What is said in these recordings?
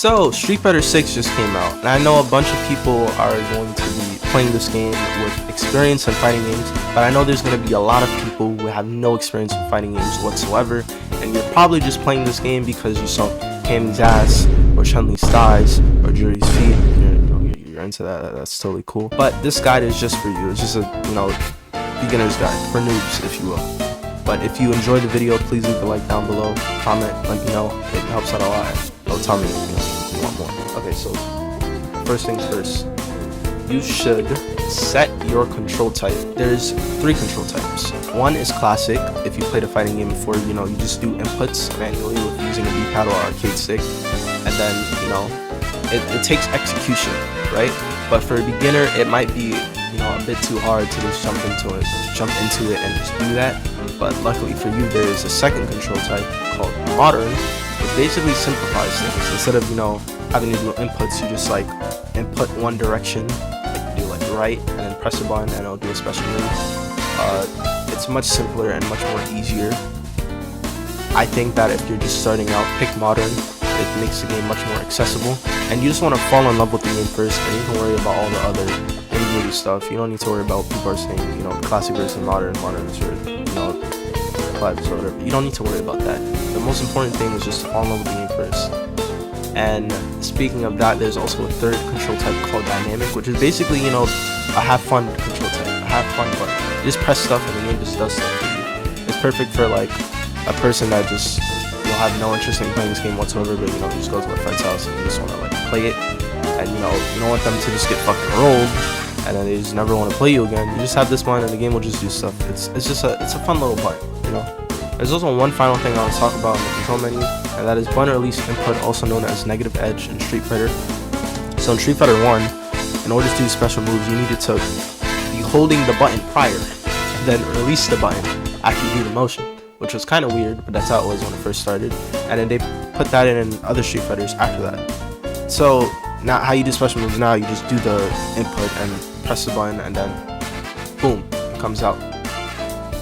So, Street Fighter 6 just came out, and I know a bunch of people are going to be playing this game with experience in fighting games, but I know there's going to be a lot of people who have no experience in fighting games whatsoever, and you're probably just playing this game because you saw Cammy's ass, or Chun-Li's thighs, or Juri's feet. You're into that, that's totally cool. But this guide is just for you. It's just a, beginner's guide, for noobs, if you will. But if you enjoyed the video, please leave a like down below, comment, let me know, it helps out a lot. Oh, tell me if you want more. Okay, so first things first, you should set your control type. There's 3 control types. One is classic. If you played a fighting game before, you just do inputs manually with using a D-pad or arcade stick, and then it takes execution, right? But for a beginner, it might be a bit too hard to just jump into it and just do that. But luckily for you, there is a second control type called modern, which basically simplifies things. Instead of having to do inputs, you just input one direction, like do right, and then press a button and it'll do a special move. It's much simpler and much more easier. I think that if you're just starting out, pick modern. It makes the game much more accessible, and you just want to fall in love with the game first, and you can worry about all the other nitty-gritty stuff. You don't need to worry about people are saying classic versus modern versus classics or whatever. You don't need to worry about that. The most important thing is just to fall in love with the game first. And speaking of that, there's also a third control type called dynamic, which is basically a have fun control type. A have fun button. You just press stuff and the game just does stuff for you. It's perfect for a person that just have no interest in playing this game whatsoever, but just go to a friend's house and you just want to play it, and you don't want them to just get fucking rolled and then they just never want to play you again. You just have this button and the game will just do stuff. It's a fun little button. There's also one final thing I want to talk about in the control menu, and that is button release input, also known as negative edge in Street Fighter. So in Street Fighter 1, in order to do special moves, you needed to be holding the button prior and then release the button after you do the motion, which was kind of weird, but that's how it was when it first started. And then they put that in other Street Fighters after that. So now how you do special moves now, you just do the input and press the button and then boom, it comes out.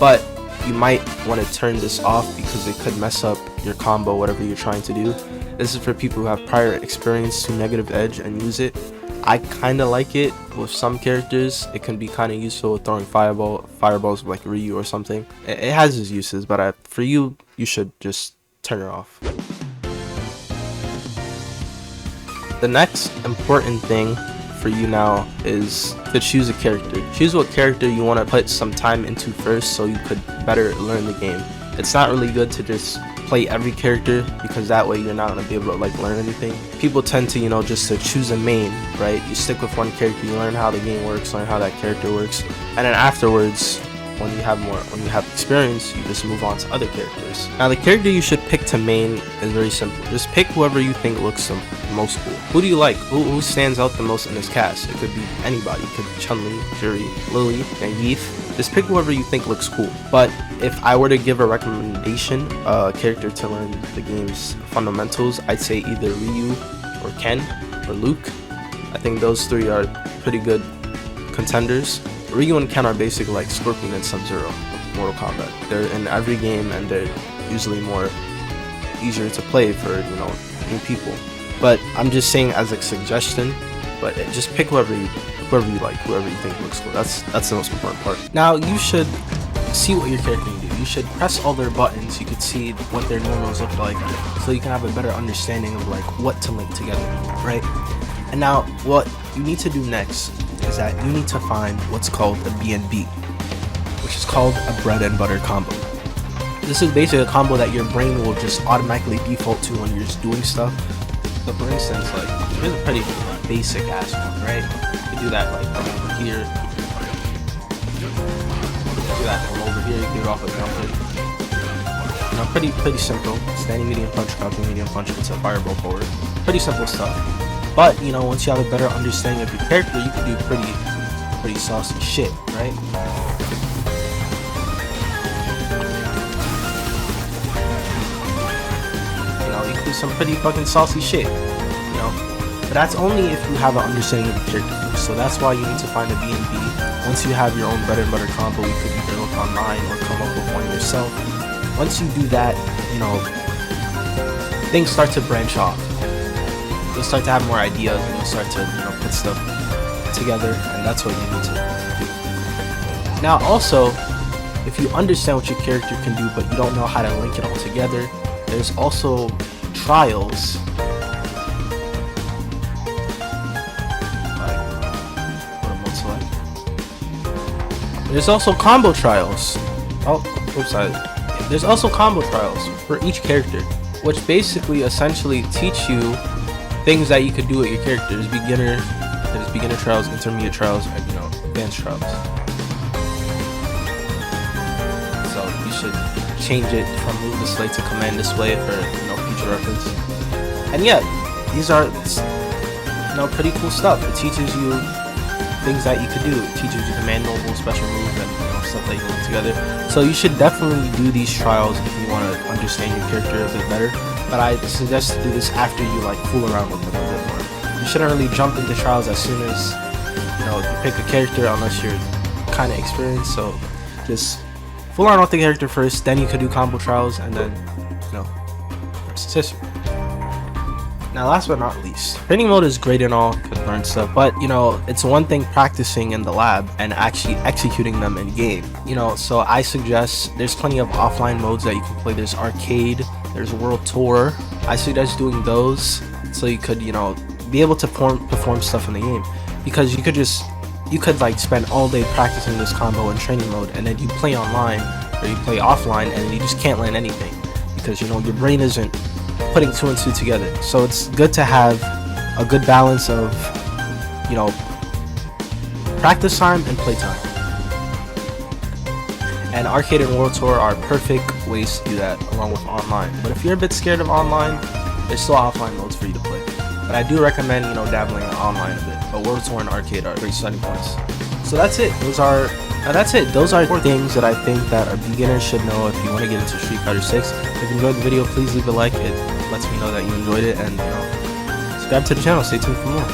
But you might want to turn this off because it could mess up your combo, whatever you're trying to do. This is for people who have prior experience to negative edge and use it. I kind of like it with some characters. It can be kind of useful with throwing fireballs like Ryu or something. It has its uses, but for you, you should just turn it off. The next important thing for you now is to choose a character. Choose what character you want to put some time into first so you could better learn the game. It's not really good to just play every character because that way you're not going to be able to learn anything. People tend to just to choose a main, right? You stick with one character, you learn how the game works, learn how that character works, and then afterwards when you have experience, you just move on to other characters. Now the character you should pick to main is very simple. Just pick whoever you think looks the most cool. Who do you like? Who stands out the most in this cast? It could be anybody. It could be Chun-Li, Juri, Lily, and Yeeth. Just pick whoever you think looks cool. But if I were to give a recommendation, a character to learn the game's fundamentals, I'd say either Ryu or Ken or Luke. I think those 3 are pretty good contenders. Ryu and Ken are basically like Scorpion and Sub-Zero of Mortal Kombat. They're in every game and they're usually easier to play for new people. But I'm just saying as a suggestion. But just pick whoever you like, whoever you think looks cool. That's the most important part. Now you should see what your character can do. You should press all their buttons. You could see what their normals look like, so you can have a better understanding of what to link together, right? And now what you need to do next is that you need to find what's called a BNB, which is called a bread and butter combo. This is basically a combo that your brain will just automatically default to when you're just doing stuff. So for instance, here's a pretty basic ass one, right? You do that from over here. Do that from over here, you get it off a jumper. Pretty simple. Standing medium punch, crouching medium punch, it's a fireball forward. Pretty simple stuff. But once you have a better understanding of your character, you can do pretty saucy shit, right? You can do some pretty fucking saucy shit, But that's only if you have an understanding of the character first. So that's why you need to find a BNB. Once you have your own bread and butter combo, you could either look online or come up with one yourself. Once you do that, things start to branch off. you'll start to have more ideas, and you'll start to, you know, put stuff together, and that's what you need to do. Now also, if you understand what your character can do but you don't know how to link it all together, there's also trials. There's also combo trials. There's also combo trials for each character, which basically essentially teach you things that you could do with your character. There's beginner trials, intermediate trials, and, you know, advanced trials. So you should change it from move display to command display for, you know, future reference. And yeah, these are, you know, pretty cool stuff. It teaches you things that you could do. It teaches you command mobile, special moves, and, you know, stuff that you put together. So you should definitely do these trials if you want to understand your character a bit better. But I suggest to do this after you like fool around with them a bit more. You shouldn't really jump into trials as soon as, you know, you pick a character unless you're kind of experienced. So just fool around with the character first, then you could do combo trials, and then, you know, it's history. Now, last but not least, training mode is great and all, could learn stuff, but, you know, it's one thing practicing in the lab and actually executing them in game. You know, so I suggest there's plenty of offline modes that you can play. There's arcade, there's world tour. I suggest doing those so you could, you know, be able to perform stuff in the game, because you could like spend all day practicing this combo in training mode, and then you play online or you play offline and you just can't land anything because, you know, your brain isn't putting 2 and 2 together. So it's good to have a good balance of, you know, practice time and play time. And arcade and world tour are perfect ways to do that, along with online. But if you're a bit scared of online, there's still offline modes for you to play. But I do recommend, you know, dabbling in online a bit. But world tour and arcade are great starting points. So that's it. Those are 4 things that I think that a beginner should know if you want to get into Street Fighter 6. If you enjoyed the video, please leave a like. It lets me know that you enjoyed it, and, you know, subscribe to the channel. Stay tuned for more.